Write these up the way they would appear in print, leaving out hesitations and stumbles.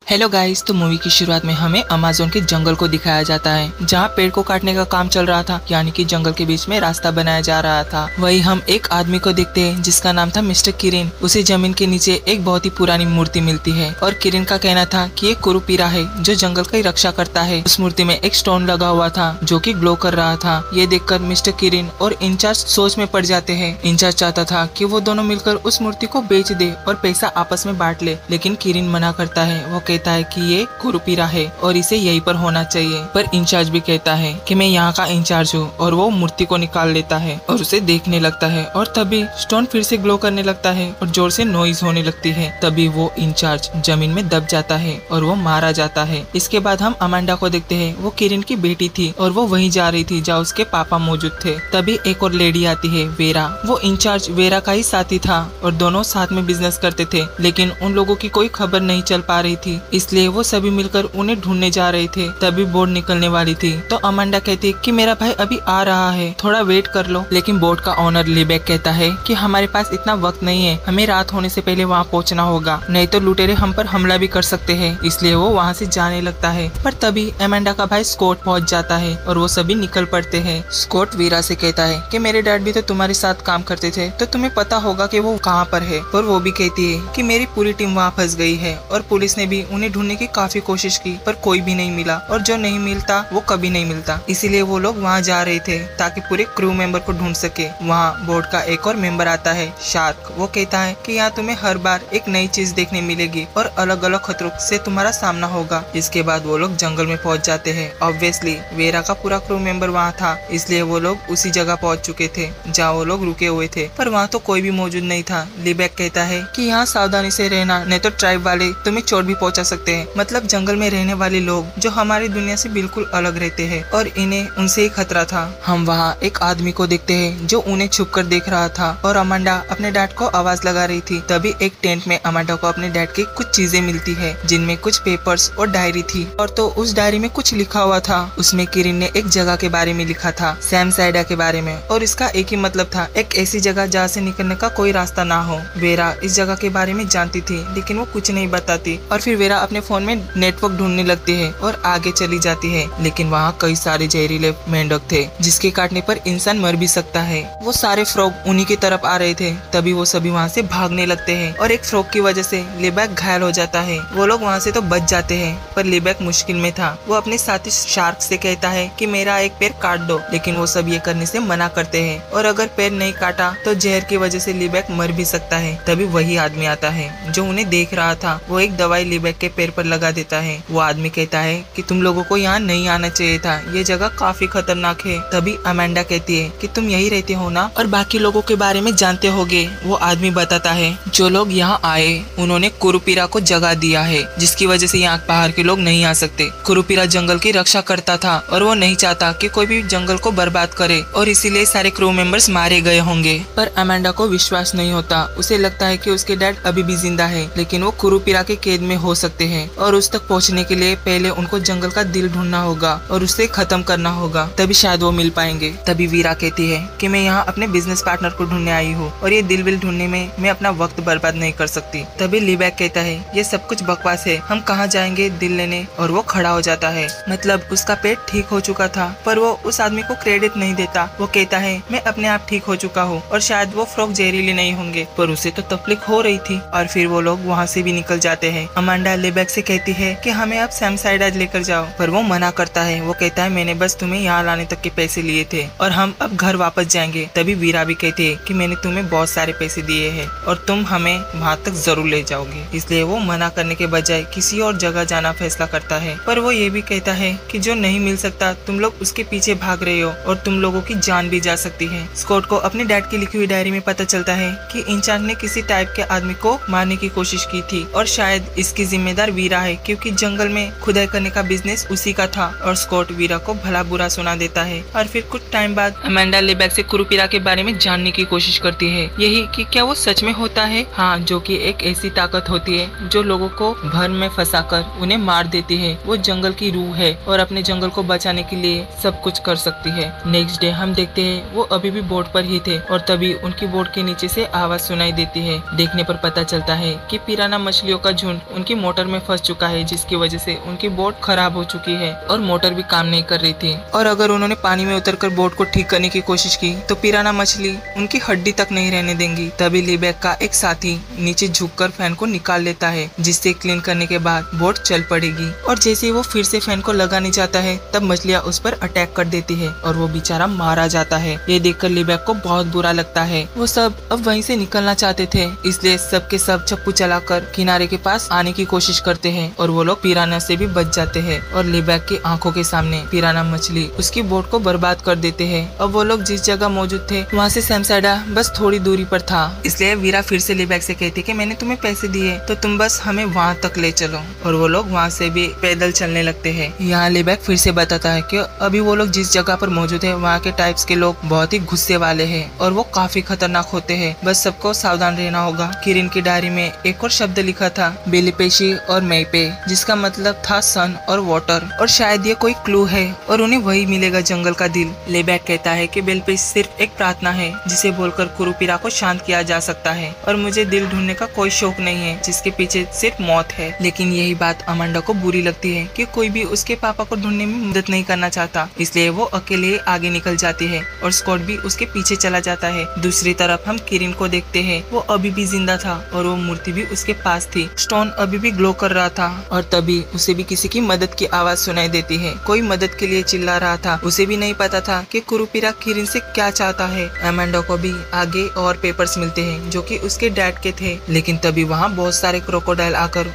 Hello guys, तो movie की शुरुआत में हमें अमेज़न के जंगल को दिखाया जाता है जहाँ पेड़ को काटने का काम चल रहा था, यानी कि जंगल के बीच में रास्ता बनाया जा रहा था। वही हम एक आदमी को देखते हैं जिसका नाम था मिस्टर किरिन। उसे जमीन के नीचे एक बहुत ही पुरानी मूर्ति मिलती है और किरिन का कहना था कि ये कुरुपीरा है जो जंगल की रक्षा करता है। उस मूर्ति में एक स्टोन लगा हुआ था जो कि ग्लो कर रहा था। ये देखकर मिस्टर किरिन और इंचार्ज सोच में पड़ जाते हैं। इंचार्ज चाहता था कि वो दोनों मिलकर उस मूर्ति को बेच दे और पैसा आपस में बांट ले, लेकिन किरिन मना करता है। वो कहता है कि ये कुरुपीरा है और इसे यहीं पर होना चाहिए। पर इंचार्ज भी कहता है कि मैं यहाँ का इंचार्ज हूँ, और वो मूर्ति को निकाल लेता है और उसे देखने लगता है। और तभी स्टोन फिर से ग्लो करने लगता है और जोर से नॉइज होने लगती है। तभी वो इंचार्ज जमीन में दब जाता है और वो मारा जाता है। इसके बाद हम अमांडा को देखते हैं। वो किरिन की बेटी थी और वो वहीं जा रही थी जहाँ उसके पापा मौजूद थे। तभी एक और लेडी आती है, वेरा। वो इंचार्ज वेरा का ही साथी था और दोनों साथ में बिजनेस करते थे, लेकिन उन लोगों की कोई खबर नहीं चल पा रही थी, इसलिए वो सभी मिलकर उन्हें ढूंढने जा रहे थे। तभी बोट निकलने वाली थी तो अमांडा कहती कि मेरा भाई अभी आ रहा है, थोड़ा वेट कर लो। लेकिन बोट का ओनर लिबेक कहता है कि हमारे पास इतना वक्त नहीं है, हमें रात होने से पहले वहाँ पहुँचना होगा, नहीं तो लुटेरे हम पर हमला भी कर सकते हैं। इसलिए वो वहाँ से जाने लगता है। पर तभी अमांडा का भाई स्कॉट पहुँच जाता है और वो सभी निकल पड़ते हैं। स्कॉट वीरा से कहता है कि मेरे डैड भी तो तुम्हारे साथ काम करते थे, तो तुम्हें पता होगा कि वो कहाँ पर है। और वो भी कहती है कि मेरी पूरी टीम वहाँ फंस गई है और पुलिस ने भी उन्हें ढूंढने की काफी कोशिश की, पर कोई भी नहीं मिला, और जो नहीं मिलता वो कभी नहीं मिलता। इसीलिए वो लोग वहाँ जा रहे थे ताकि पूरे क्रू मेंबर को ढूंढ सके। वहाँ बोट का एक और मेंबर आता है, शार्क। वो कहता है कि यहाँ तुम्हें हर बार एक नई चीज देखने मिलेगी और अलग अलग खतरों से तुम्हारा सामना होगा। इसके बाद वो लोग जंगल में पहुँच जाते हैं। ऑब्वियसली वेरा का पूरा क्रू मेंबर वहाँ था, इसलिए वो लोग उसी जगह पहुँच चुके थे जहाँ वो लोग रुके हुए थे, पर वहाँ तो कोई भी मौजूद नहीं था। लिबेक कहता है कि यहाँ सावधानी से रहना, नहीं तो ट्राइब वाले तुम्हें चोट भी पहुँचा सकते हैं। मतलब जंगल में रहने वाले लोग जो हमारी दुनिया से बिल्कुल अलग रहते हैं और इन्हें उनसे ही खतरा था। हम वहाँ एक आदमी को देखते हैं जो उन्हें छुपकर देख रहा था और अमांडा अपने डैड को आवाज लगा रही थी। तभी एक टेंट में अमांडा को अपने डैड की कुछ चीजें मिलती है, जिनमें कुछ पेपर्स और डायरी थी। और तो उस डायरी में कुछ लिखा हुआ था। उसमें किरिन ने एक जगह के बारे में लिखा था, सैम साइडा के बारे में, और इसका एक ही मतलब था, एक ऐसी जगह जहाँ से निकलने का कोई रास्ता ना हो। वेरा इस जगह के बारे में जानती थी, लेकिन वो कुछ नहीं बताती। और फिर वेरा अपने फोन में नेटवर्क ढूंढने लगती है और आगे चली जाती है, लेकिन वहाँ कई सारे जहरीले मेंढक थे जिसके काटने पर इंसान मर भी सकता है। वो सारे फ्रॉग उन्हीं की तरफ आ रहे थे। तभी वो सभी वहाँ से भागने लगते हैं और एक फ्रॉग की वजह से लिबेक घायल हो जाता है। वो लोग वहाँ से तो बच जाते हैं, पर लिबेक मुश्किल में था। वो अपने साथी शार्क से कहता है कि मेरा एक पैर काट दो, लेकिन वो सब ये करने से मना करते हैं, और अगर पैर नहीं काटा तो जहर की वजह से लिबेक मर भी सकता है। तभी वही आदमी आता है जो उन्हें देख रहा था। वो एक दवाई लिबेक के पैर पर लगा देता है। वो आदमी कहता है कि तुम लोगों को यहाँ नहीं आना चाहिए था, ये जगह काफी खतरनाक है। तभी अमांडा कहती है कि तुम यही रहते हो ना और बाकी लोगों के बारे में जानते होगे। वो आदमी बताता है जो लोग यहाँ आए उन्होंने कुरुपीरा को जगह दिया है, जिसकी वजह से यहाँ बाहर के लोग नहीं आ सकते। कुरुपीरा जंगल की रक्षा करता था और वो नहीं चाहता कि कोई भी जंगल को बर्बाद करे, और इसीलिए सारे क्रू मेंबर्स मारे गए होंगे। पर अमांडा को विश्वास नहीं होता। उसे लगता है कि उसके डैड अभी भी जिंदा है, लेकिन वो कुरुपीरा के कैद में हो सकते हैं, और उस तक पहुँचने के लिए पहले उनको जंगल का दिल ढूंढना होगा और उसे खत्म करना होगा, तभी शायद वो मिल पाएंगे। तभी वीरा कहती है कि मैं यहाँ अपने बिजनेस पार्टनर को ढूंढने आई हूँ और ये दिल विल ढूंढने में मैं अपना वक्त बर्बाद नहीं कर सकती। तभी लिबेक कहता है ये सब कुछ बकवास है, हम कहाँ जाएंगे दिल लेने। और वो खड़ा हो जाता है। मतलब उसका पेट ठीक हो चुका था, पर वो उस आदमी को क्रेडिट नहीं देता। वो कहता है मैं अपने आप ठीक हो चुका हूँ और शायद वो फ्रॉग जहरीले नहीं होंगे, पर उसे तो तकलीफ हो रही थी। और फिर वो लोग वहाँ से भी निकल जाते हैं। अमांडा लिबेक से कहती है कि हमें अब सैम साइडा लेकर जाओ, पर वो मना करता है। वो कहता है मैंने बस तुम्हें यहाँ लाने तक के पैसे लिए थे और हम अब घर वापस जाएंगे। तभी वीरा भी कहती है कि मैंने तुम्हें बहुत सारे पैसे दिए हैं और तुम हमें वहाँ तक जरूर ले जाओगे। इसलिए वो मना करने के बजाय किसी और जगह जाना फैसला करता है। पर वो ये भी कहता है कि जो नहीं मिल सकता तुम लोग उसके पीछे भाग रहे हो और तुम लोगों की जान भी जा सकती है। स्कॉट को अपने डैड की लिखी हुई डायरी में पता चलता है कि इंचार्ज ने किसी टाइप के आदमी को मारने की कोशिश की थी और शायद इसकी जिम्मेदार वीरा है, क्योंकि जंगल में खुदाई करने का बिजनेस उसी का था। और स्कॉट वीरा को भला बुरा सुना देता है। और फिर कुछ टाइम बाद अमांडा लिबेक से कुरुपीरा के बारे में जानने की कोशिश करती है, यही कि क्या वो सच में होता है। हाँ, जो कि एक ऐसी ताकत होती है जो लोगों को भर में फंसाकर उन्हें मार देती है। वो जंगल की रूह है और अपने जंगल को बचाने के लिए सब कुछ कर सकती है। नेक्स्ट डे हम देखते हैं वो अभी भी बोट पर ही थे और तभी उनकी बोट के नीचे से आवाज सुनाई देती है। देखने पर पता चलता है कि पिराना मछलियों का झुंड उनकी मोटर में फंस चुका है, जिसकी वजह से उनकी बोट खराब हो चुकी है और मोटर भी काम नहीं कर रही थी। और अगर उन्होंने पानी में उतरकर बोट को ठीक करने की कोशिश की तो पिराना मछली उनकी हड्डी तक नहीं रहने देंगी। तभी लीबैक का एक साथी नीचे झुककर फैन को निकाल लेता है, जिससे क्लीन करने के बाद बोट चल पड़ेगी। और जैसे ही वो फिर से फैन को लगाने जाता है तब मछलियाँ उस पर अटैक कर देती है और वो बेचारा मारा जाता है। ये देखकर लीबैक को बहुत बुरा लगता है। वो सब अब वहीं से निकलना चाहते थे, इसलिए सबके सब चप्पू चलाकर किनारे के पास आने की कोशिश करते हैं और वो लोग पिराना से भी बच जाते हैं। और लीबैक की आंखों के सामने पिराना मछली उसकी बोट को बर्बाद कर देते हैं। अब वो लोग जिस जगह मौजूद थे वहाँ से सैमसाइडा बस थोड़ी दूरी पर था, इसलिए वीरा फिर से लीबैक से कहती कि मैंने तुम्हें पैसे दिए तो तुम बस हमें वहाँ तक ले चलो। और वो लोग वहाँ से भी पैदल चलने लगते हैं। यहाँ लीबैक फिर से बताता है कि अभी वो लोग जिस जगह पर मौजूद है वहाँ के टाइप्स के लोग बहुत ही गुस्से वाले हैं और वो काफी खतरनाक होते हैं, बस सबको सावधान रहना होगा। किरिन की डायरी में एक और शब्द लिखा था, बेलिपेशी और मेइपे, जिसका मतलब था सन और वाटर, और शायद ये कोई क्लू है और उन्हें वही मिलेगा जंगल का दिल। लीबैक कहता है कि बेलिपेशी सिर्फ एक प्रार्थना है जिसे बोलकर कुरुपिरा को शांत किया जा सकता है और मुझे दिल ढूंढने का कोई शौक नहीं है जिसके पीछे सिर्फ मौत है। लेकिन यही बात अमांडा को बुरी लगती है कि कोई भी उसके पापा को ढूंढने में मदद नहीं करना चाहता, इसलिए वो अकेले आगे निकल जाती है और स्कॉट भी उसके पीछे चला जाता है। दूसरी तरफ हम किरिन को देखते हैं, वो अभी भी जिंदा था और वो मूर्ति भी उसके पास थी। स्टोन अभी भी ग्लो कर रहा था और तभी उसे भी किसी की मदद की आवाज सुनाई देती है। कोई मदद के लिए चिल्ला रहा था। उसे भी नहीं पता था कि कुरुपिरा किरिन से क्या चाहता है। अमांडा को भी आगे और पेपर्स मिलते हैं जो कि उसके डैड के थे, लेकिन तभी वहाँ बहुत सारे क्रोकोडाइल आकर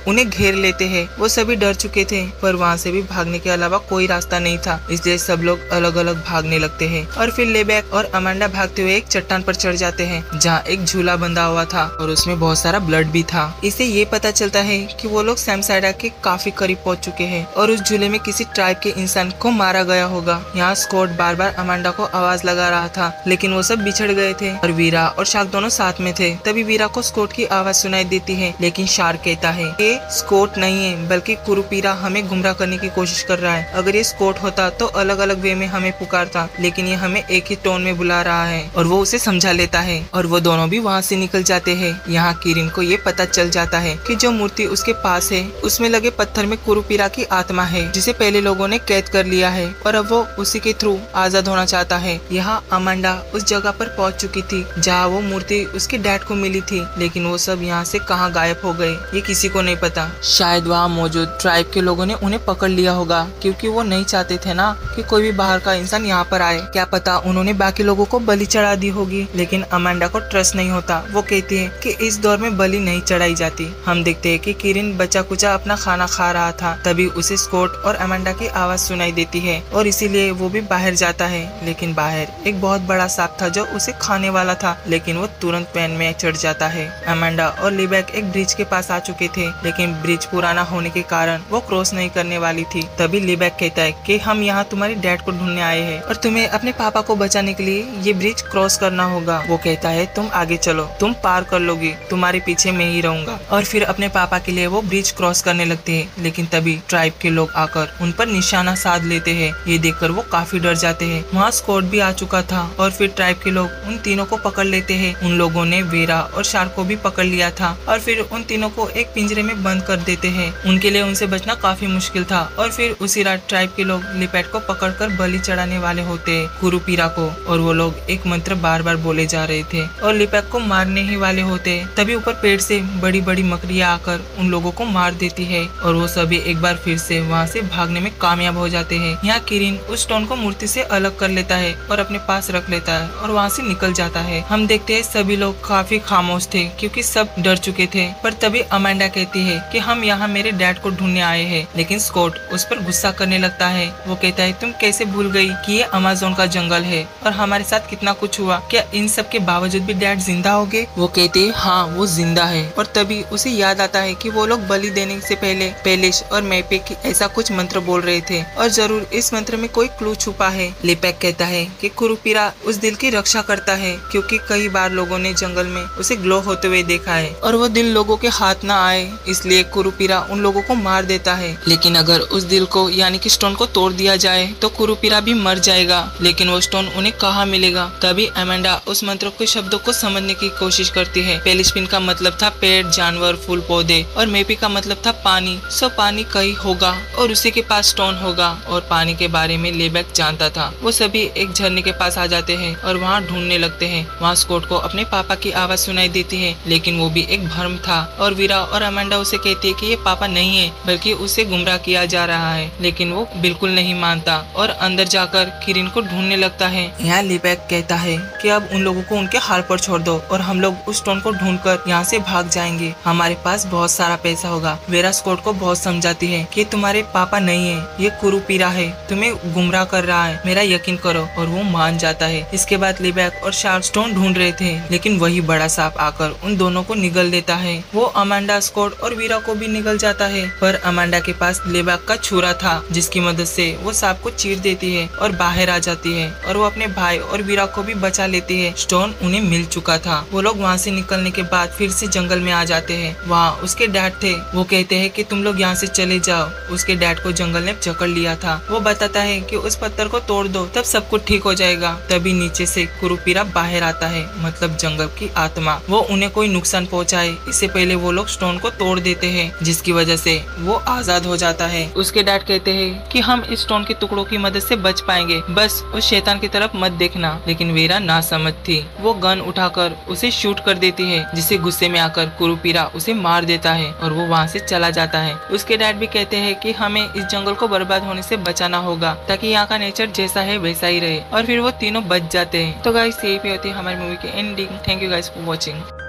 उन्हें घेर लेते हैं। वो सभी डर चुके थे पर वहाँ से भी भागने के अलावा कोई रास्ता नहीं था, इसलिए सब लोग अलग अलग भागने लगते हैं। और फिर लीबैक और अमांडा भागते हुए एक चट्टान पर चढ़ जाते हैं जहाँ एक झूला बंधा हुआ था और उसमें बहुत सारा ब्लड भी था। इससे ये पता चलता है कि वो लोग सैमसाइडा के काफी करीब पहुंच चुके हैं और उस झूले में किसी ट्राइब के इंसान को मारा गया होगा। यहाँ स्कॉट बार बार अमांडा को आवाज लगा रहा था, लेकिन वो सब बिछड़ गए थे और वीरा और शार्क दोनों साथ में थे। तभी वीरा को स्कॉट की आवाज सुनाई देती है, लेकिन शार्क कहता है कि स्कॉट नहीं है बल्कि कुरुपिरा हमें गुमराह करने की कोशिश कर रहा है। अगर ये स्कॉट होता तो अलग अलग वे में हमें पुकारता, लेकिन ये हमें एक ही टोन में बुला रहा है। और वो उसे समझा लेता है और वो दोनों भी वहाँ से निकल जाते हैं। यहाँ किरिन को ये पता चल जाता है कि जो मूर्ति उसके पास है उसमें लगे पत्थर में कुरुपिरा की आत्मा है, जिसे पहले लोगों ने कैद कर लिया है और अब वो उसी के थ्रू आजाद होना चाहता है। यहाँ अमांडा उस जगह पर पहुँच चुकी थी जहाँ वो मूर्ति उसके डैड को मिली थी, लेकिन वो सब यहाँ से कहाँ गायब हो गए ये किसी को नहीं पता। शायद वहाँ मौजूद ट्राइब के लोगों ने उन्हें पकड़ लिया होगा, क्योंकि वो नहीं चाहते थे ना कि कोई भी बाहर का इंसान यहाँ पर आए। क्या पता उन्होंने बाकी लोगों को बलि चढ़ा दी होगी, लेकिन अमांडा को ट्रस्ट नहीं होता। वो कहती है कि इस दौर में बलि नहीं चढ़ाई जाती। हम देखते हैं कि किरिन बचा कुचा अपना खाना खा रहा था, तभी उसे स्कॉट और अमांडा की आवाज सुनाई देती है और इसीलिए वो भी बाहर जाता है। लेकिन बाहर एक बहुत बड़ा सांप था जो उसे खाने वाला था, लेकिन वो तुरंत पैन में चढ़ जाता है। अमांडा और लीबैक एक ब्रिज के पास आ चुके थे, लेकिन ब्रिज पुराना होने के कारण वो क्रॉस नहीं करने वाली थी। तभी लीबैक कहता है कि हम यहाँ तुम्हारी डैड को ढूंढने आए हैं और तुम्हें अपने पापा को बचाने के लिए ये ब्रिज क्रॉस करना होगा। वो कहता है तुम आगे चलो, तुम पार कर लोगी, तुम्हारे पीछे मैं ही रहूंगा। और फिर अपने पापा के लिए वो ब्रिज क्रॉस करने लगते हैं, लेकिन तभी ट्राइब के लोग आकर उन पर निशाना साध लेते हैं। ये देखकर वो काफी डर जाते हैं। वहाँ स्कॉट भी आ चुका था और फिर ट्राइब के लोग उन तीनों को पकड़ लेते हैं। उन लोगों ने वीरा और शार्क को भी पकड़ लिया था और फिर उन तीनों को एक पिंजरे में बंद कर देते हैं। उनके लिए उनसे बचना काफी मुश्किल था। और फिर उसी रात ट्राइब के लोग लिपैट को पकड़कर बलि चढ़ाने वाले होते कुरुपिरा को, और वो लोग एक मंत्र बार बार बोले जा रहे थे और लिपैट को मारने ही वाले होते। तभी ऊपर पेड़ से बड़ी बड़ी मकड़ियाँ आकर उन लोगों को मार देती है और वो सभी एक बार फिर से वहाँ से भागने में कामयाब हो जाते हैं। यहाँ किरिन उस स्टोन को मूर्ति से अलग कर लेता है और अपने पास रख लेता है और वहाँ से निकल जाता है। हम देखते हैं सभी लोग काफी खामोश थे क्योंकि सब डर चुके थे। पर तभी अमांडा कहती है कि हम यहाँ मेरे डैड को ढूंढने आए हैं, लेकिन स्कॉट उस पर गुस्सा करने लगता है। वो कहता है तुम कैसे भूल गई कि ये अमेज़न का जंगल है और हमारे साथ कितना कुछ हुआ, क्या इन सब के बावजूद भी डैड जिंदा हो गए? वो कहते हैं हाँ वो जिंदा है। और तभी उसे याद आता है कि वो लोग बलि देने से पहले पेलिश और मेपे की ऐसा कुछ मंत्र बोल रहे थे और जरूर इस मंत्र में कोई क्लू छुपा है। लिपैक कहता है कि कुरुपिरा उस दिल की रक्षा करता है क्योंकि कई बार लोगों ने जंगल में उसे ग्लो होते हुए देखा है और वो दिल लोगों के हाथ ना आए, इसलिए कुरुपिरा उन लोगों को मार देता है। लेकिन अगर उस दिल को यानी कि स्टोन को तोड़ दिया जाए तो कुरुपिरा भी मर जाएगा, लेकिन वो स्टोन उन्हें कहाँ मिलेगा? तभी अमांडा उस मंत्र के शब्दों को समझने की कोशिश करती है। पेलिस्पिन का मतलब था पेड़, जानवर, फूल, पौधे और मेपी का मतलब था पानी। सो पानी कहीं होगा और उसी के पास स्टोन होगा और पानी के बारे में लेबैक जानता था। वो सभी एक झरने के पास आ जाते हैं और वहाँ ढूंढने लगते हैं। वहाँ स्कॉट को अपने पापा की आवाज सुनाई देती है, लेकिन वो भी एक भ्रम था और वीरा और अमांडा उसे कहती है कि ये पापा नहीं है बल्कि उसे गुमराह किया जा रहा है, लेकिन वो बिल्कुल नहीं मानता और अंदर जाकर किरिन को ढूंढने लगता है। यहाँ लेबैक कहता है कि अब उन लोगों को उनके हाल पर छोड़ दो और हम लोग उस स्टोन को ढूंढकर यहाँ से भाग जाएंगे। हमारे पास बहुत सारा पैसा होगा। वीरा स्कॉट को बहुत समझाती है कि तुम्हारे पापा नहीं है, ये कुरूपीरा है, तुम्हें गुमराह कर रहा है, मेरा यकीन करो। और वो मान जाता है। इसके बाद लेबैक और शार्क स्टोन ढूंढ रहे थे, लेकिन वही बड़ा सांप आकर उन दोनों को निगल देता है। वो अमांडा, स्कॉट और वीरा को भी निगल जाता है, पर अमांडा के पास लेबैक का छुरा था, जिसकी मदद से वो सांप को चीर देती है और बाहर आ जाती है और वो अपने भाई और वीरा को भी बचा लेती है। स्टोन उन्हें मिल चुका था। वो लोग वहाँ से निकलने के बाद फिर से जंगल में आ जाते हैं। वहाँ उसके डैड थे। वो कहते हैं कि तुम लोग यहाँ से चले जाओ। उसके डैड को जंगल ने जकड़ लिया था। वो बताता है कि उस पत्थर को तोड़ दो, तब सब कुछ ठीक हो जाएगा। तभी नीचे से कुरूपीरा बाहर आता है, मतलब जंगल की आत्मा। वो उन्हें कोई नुकसान पहुँचाए इससे पहले वो लोग स्टोन को तोड़ देते हैं, जिसकी वजह से वो आजाद हो जाता है। उसके डैड कहते हैं कि हम इस स्टोन के टुकड़ों की मदद से बच पाएंगे, बस उस शैतान की तरफ मत देखना। लेकिन वीरा ना समझ थी। वो गन उठाकर उसे शूट कर देती है, जिससे गुस्से में आकर कुरूपीरा उसे मार देता है और वो वहाँ से चला जाता है। उसके डैड भी कहते हैं कि हमें इस जंगल को बर्बाद होने से बचाना होगा, ताकि यहाँ का नेचर जैसा है वैसा ही रहे। और फिर वो तीनों बच जाते हैं। तो गाइस यही पे होती है हमारी मूवी की ending. Thank you guys for watching.